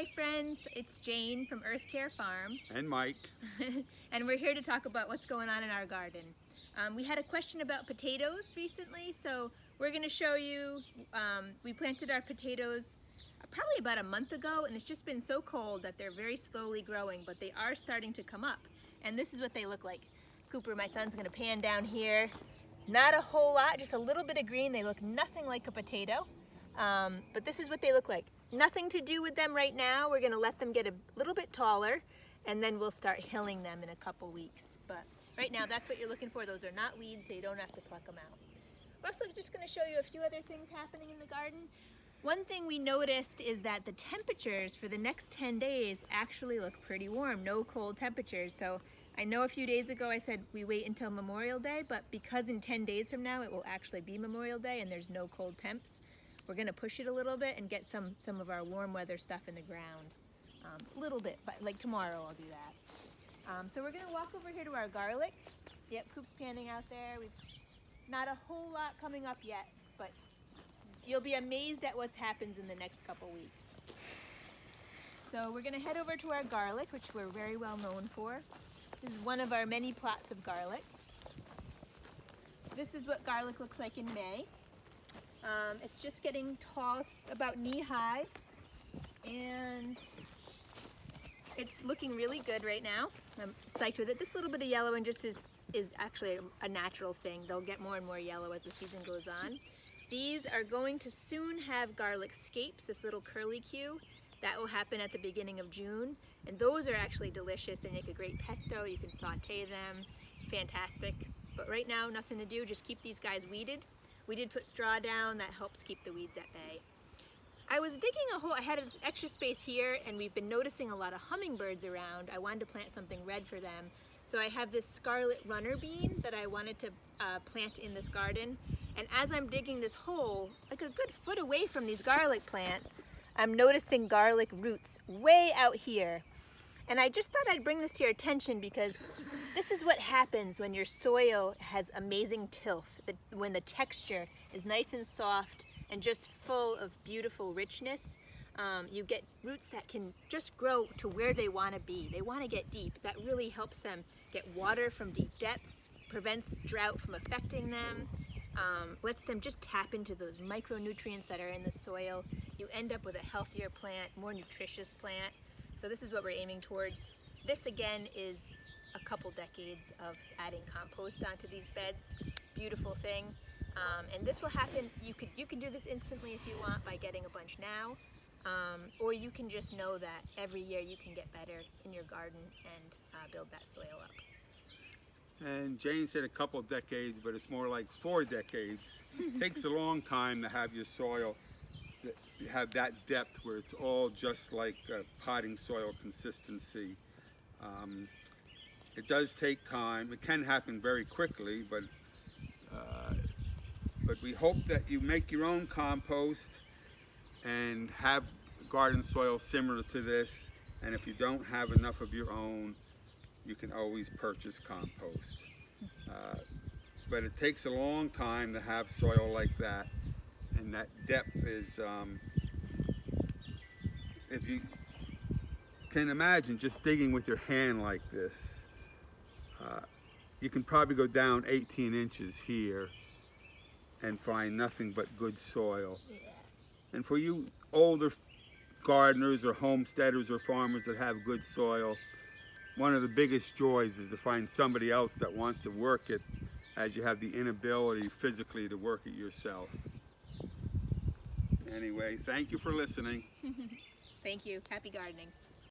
Hi friends, it's Jane from Earth Care Farm. And Mike. And we're here to talk about what's going on in our garden. We had a question about potatoes recently, so we're going to show you. We planted our potatoes probably about a month ago, and it's just been so cold that they're very slowly growing, but they are starting to come up. And this is what they look like. Cooper, my son's going to pan down here. Not a whole lot, just a little bit of green. They look nothing like a potato, but this is what they look like. Nothing to do with them right now. We're going to let them get a little bit taller, and then we'll start hilling them in a couple weeks. But right now, that's what you're looking for. Those are not weeds, so you don't have to pluck them out. We're also just going to show you a few other things happening in the garden. One thing we noticed is that the temperatures for the next 10 days actually look pretty warm, no cold temperatures. So I know a few days ago I said we wait until Memorial Day, but because in 10 days from now it will actually be Memorial Day and there's no cold temps, we're going to push it a little bit and get some of our warm weather stuff in the ground. A little bit, but like tomorrow I'll do that. So we're going to walk over here to our garlic. Yep, Coop's panning out there. We've not a whole lot coming up yet, but you'll be amazed at what happens in the next couple weeks. So we're going to head over to our garlic, which we're very well known for. This is one of our many plots of garlic. This is what garlic looks like in May. It's just getting tall, it's about knee-high, and it's looking really good right now. I'm psyched with it. This little bit of yellow and just is actually a natural thing. They'll get more and more yellow as the season goes on. These are going to soon have garlic scapes, this little curlicue. That will happen at the beginning of June, and those are actually delicious. They make a great pesto. You can saute them. Fantastic. But right now, nothing to do. Just keep these guys weeded. We did put straw down. That helps keep the weeds at bay. I was digging a hole. I had extra space here, and we've been noticing a lot of hummingbirds around. I wanted to plant something red for them. So I have this scarlet runner bean that I wanted to plant in this garden. And as I'm digging this hole, like a good foot away from these garlic plants, I'm noticing garlic roots way out here. And I just thought I'd bring this to your attention because this is what happens when your soil has amazing tilth, when the texture is nice and soft and just full of beautiful richness. You get roots that can just grow to where they want to be. They want to get deep. That really helps them get water from deep depths, prevents drought from affecting them, lets them just tap into those micronutrients that are in the soil. You end up with a healthier plant, more nutritious plant. So this is what we're aiming towards. This again is a couple decades of adding compost onto these beds. Beautiful thing. And this will happen, you can do this instantly if you want by getting a bunch now. Or you can just know that every year you can get better in your garden and build that soil up. And Jane said a couple decades, but it's more like 4 decades. It takes a long time to have your soil have that depth where it's all just like potting soil consistency. It does take time. It can happen very quickly, but we hope that you make your own compost and have garden soil similar to this. And if you don't have enough of your own, you can always purchase compost. But it takes a long time to have soil like that. And that depth is, if you can imagine just digging with your hand like this, you can probably go down 18 inches here and find nothing but good soil. Yeah. And for you older gardeners or homesteaders or farmers that have good soil, one of the biggest joys is to find somebody else that wants to work it as you have the inability physically to work it yourself. Anyway, thank you for listening. Thank you. Happy gardening.